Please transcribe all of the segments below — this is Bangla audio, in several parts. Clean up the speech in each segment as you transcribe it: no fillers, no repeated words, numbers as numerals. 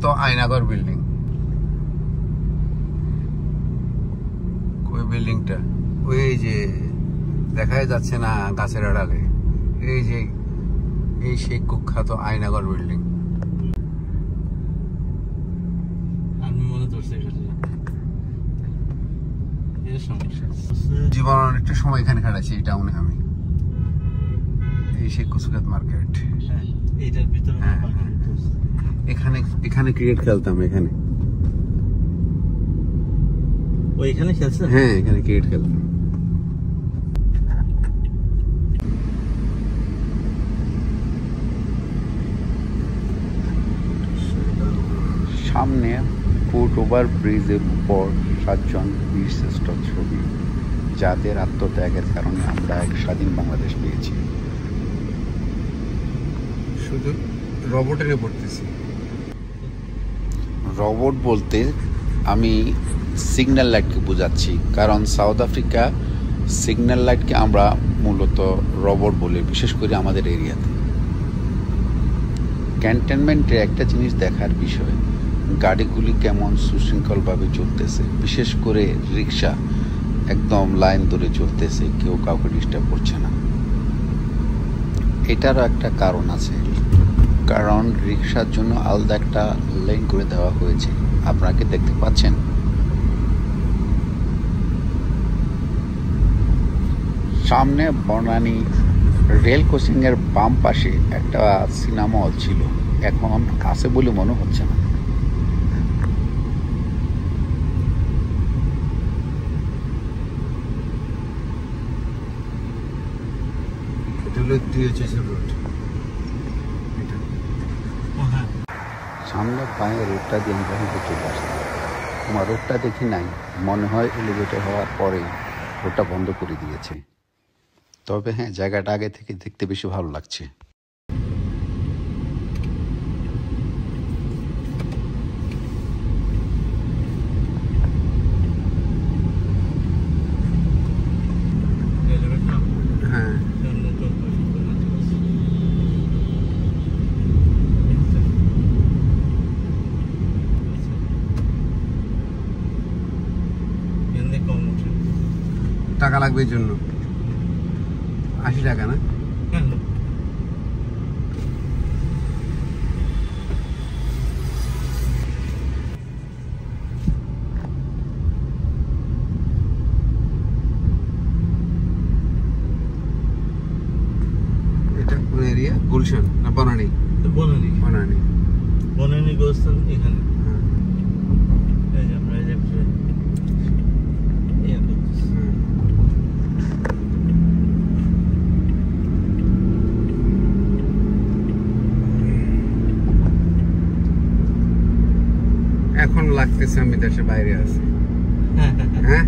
কুখ্যাত আয়নাগর বিল্ডিং। ওই বিল্ডিংটা ওই যে দেখাই যাচ্ছে না গাছের আড়ালে, এই যে এই সেই কুখ্যাত আয়নাগর বিল্ডিং। আমি মনে করছি জীবন অনেকটা সময় এখানে কাটাচ্ছি এই টাউনে আমি। এই সেই কুসুকাত মার্কেট, এইটার ভিতরে এখানে এখানে ক্রিকেট খেলতাম। এখানে ওইখানে খেলছে? হ্যাঁ, এখানে ক্রিকেট খেলতাম। সামনে ফুট ওভার ব্রিজের উপর 7 জন বীরশ্রেষ্ঠ ছবি, যাদের আত্মত্যাগের কারণে আমরা এক স্বাধীন বাংলাদেশ পেয়েছি। শুধু রোবট এনে পড়তেছি। রোবট বলতে আমি সিগন্যাল লাইটকে বোঝাচ্ছি, কারণ সাউথ আফ্রিকা সিগন্যাল লাইটকে আমরা মূলত রোবট বলি, বিশেষ করে আমাদের এরিয়াতে। ক্যান্টনমেন্টে একটা জিনিস দেখার বিষয়, গাড়িগুলি কেমন সুশৃঙ্খলভাবে চলতেছে, বিশেষ করে রিক্সা একদম লাইন ধরে চলতেছে, কেউ কাউকে ডিস্টার্ব করছে না। এটারও একটা কারণ আছে, কারণ রিক্সার জন্য আলাদা একটা লেন করে দেওয়া হয়েছে, আপনাকে দেখতে পাচ্ছেন। সামনে বনানী রেল ক্রসিং এর বাম পাশে একটা সিনেমা হল ছিল, এখন আছে বলে মনে হচ্ছে না। সামনে পায়ে রোডটা দিয়ে আমি যখন চলে আসতাম, আমার রোডটা দেখি নাই, মনে হয় এলিভেটর হওয়ার পরে রোডটা বন্ধ করে দিয়েছে। তবে হ্যাঁ, জায়গাটা আগে থেকে দেখতে বেশি ভালো লাগছে। হ্যাঁ, টাকা লাগবে এর জন্য 80 টাকা না? এটা কোন এরিয়া? গুলশান না বনানী? বনানী। বনানী, বনানী গোস্তান এখানে। এই যে আমরা এই যে এখন লাগতেছে আমি দেশের বাইরে আছি। হ্যাঁ,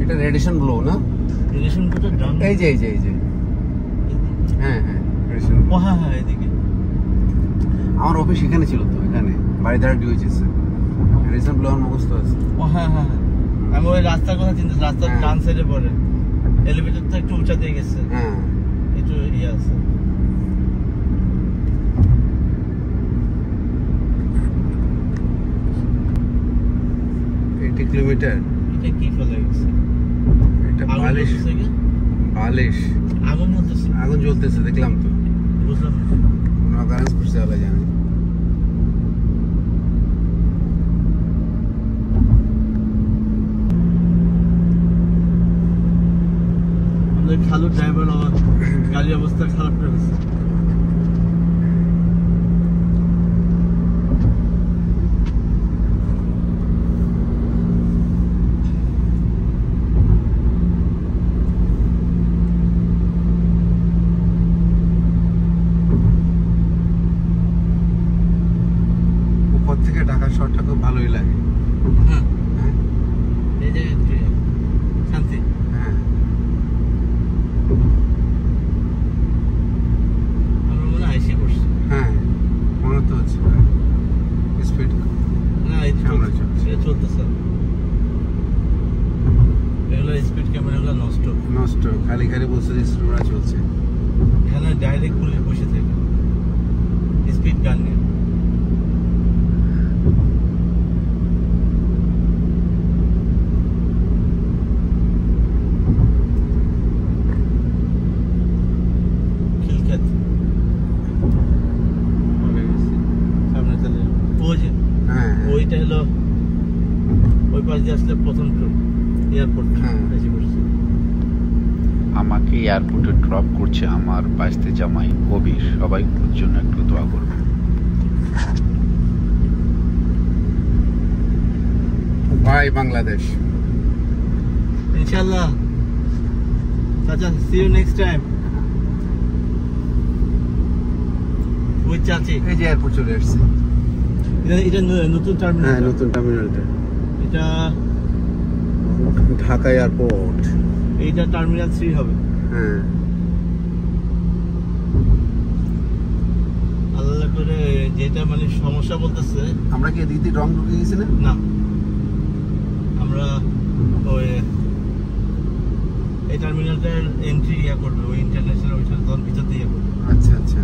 এটা রেডিয়েশন ব্লো না? রেডিয়েশন কোটা ডান। এই যে হ্যাঁ হ্যাঁ, রেডিয়েশন ব্লো। ও হ্যাঁ হ্যাঁ, এদিকে আমার অফিস এখানে ছিল তো, এখানে বাড়ি দ্বারা ডিউচেছে। রেডিয়েশন ব্লো আমার মুখস্থ আছে। ও হ্যাঁ হ্যাঁ, আমি ওই রাস্তার কথা চিন্তা, রাস্তার ডান সাইডে পড়ে এলিভেটর তো একটু উঁচা দিয়ে গেছে। হ্যাঁ, একটু ইয়ে আছে। 80 কিলোমিটার। এটা কি ফেলে গেছে? এটা বালিশ। বালিশ আগুন জ্বলতেছে। আগুন জ্বলতেছে দেখলাম তো, বুঝলাম না। অকারেন্স করছে আল্লাহ জানে। আমাদের খালুর ড্রাইভার গাড়ির অবস্থা খারাপ করে ফেলছে। থেকে ঢাকা শহরটা খুব ভালোই লাগে। এই যে শান্তি। হ্যাঁ, চলতেছে। এগুলো স্পিড ক্যামেরাগুলো নষ্ট, খালি বলছে যে স্লোরা চলছে। এখানে ডাইরেক্ট পুলিশ বসে থাকে স্পিড গান নিয়ে। খিলক্ষেত সামনে চলে ওইটা হলো ওই পাশ দিয়ে আসলে প্রথম এয়ারপোর্ট এসে পড়ছে। আমাকে এয়ারপোর্টে ড্রপ করছে আমার বাইস্তে জামাই কবির। সবাই ওর জন্য একটু দোয়া করবে। বাই বাংলাদেশ। ইনশাআল্লাহ চাচা, see you next time with চাচি। এই যে এয়ারপোর্ট চলে আসছে। এটা নতুন টার্মিনাল। হ্যাঁ, নতুন টার্মিনালটা এটা ঢাকা এয়ারপোর্ট। এইটা টার্মিনাল 3 হবে। হ্যাঁ, আলাদা করে যেটা মানে সমস্যা বলতেছে। আমরা কি এদিক দিয়ে রং ঢুকে গেছি না? না, আমরা ওই এই টার্মিনালটার এন্ট্রি করবে ওই ইন্টারন্যাশনাল ওইটা তখন ভিতরতে করবে। আচ্ছা আচ্ছা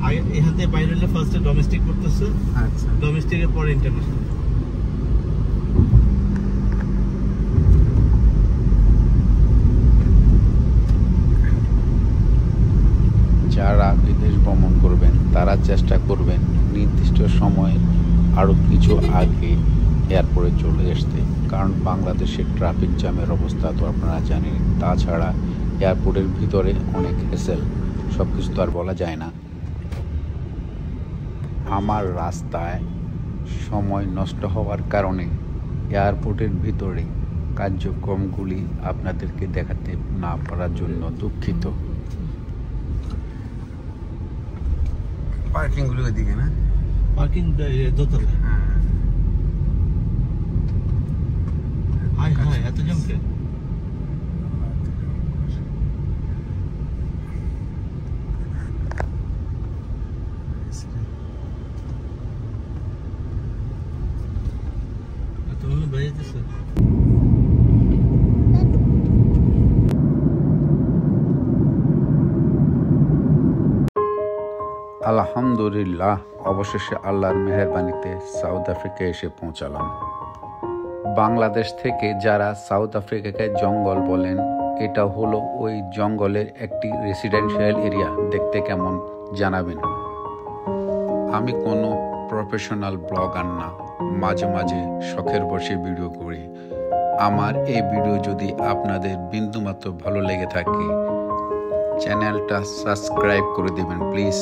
আগে এখান থেকে বাইরে হলে ফার্স্টে ডোমেস্টিক করতেছে, আচ্ছা। ডোমেস্টিকের পরে ইন্টারন্যাশনাল। যারা বিদেশ ভ্রমণ করবেন তারা চেষ্টা করবেন নির্দিষ্ট সময়ের আরও কিছু আগে এয়ারপোর্টে চলে আসতে, কারণ বাংলাদেশের ট্রাফিক জ্যামের অবস্থা তো আপনারা জানেন। তাছাড়া এয়ারপোর্টের ভিতরে অনেক হ্যাসেল, সব কিছু তো আর বলা যায় না। আমার রাস্তায় সময় নষ্ট হওয়ার কারণে এয়ারপোর্টের ভিতরে কার্যক্রমগুলি আপনাদেরকে দেখাতে না পারার জন্য দুঃখিত। পার্কিং গুলো ওইদিকে না? পার্কিং দোতলা। হাই হাই, এত জমকে তুমি বেরিয়েছে। আলহামদুলিল্লাহ, অবশেষে আল্লাহর মেহেরবানিতে সাউথ আফ্রিকা এসে পৌঁছালাম। বাংলাদেশ থেকে যারা সাউথ আফ্রিকাকে জঙ্গল বলেন, এটা হলো ওই জঙ্গলের একটি রেসিডেন্সিয়াল এরিয়া। দেখতে কেমন জানাবেন। আমি কোনো প্রফেশনাল ব্লগার না, মাঝে মাঝে শখের বসে ভিডিও করি। আমার এই ভিডিও যদি আপনাদের বিন্দুমাত্র ভালো লেগে থাকে, চ্যানেলটা সাবস্ক্রাইব করে দেবেন প্লিজ।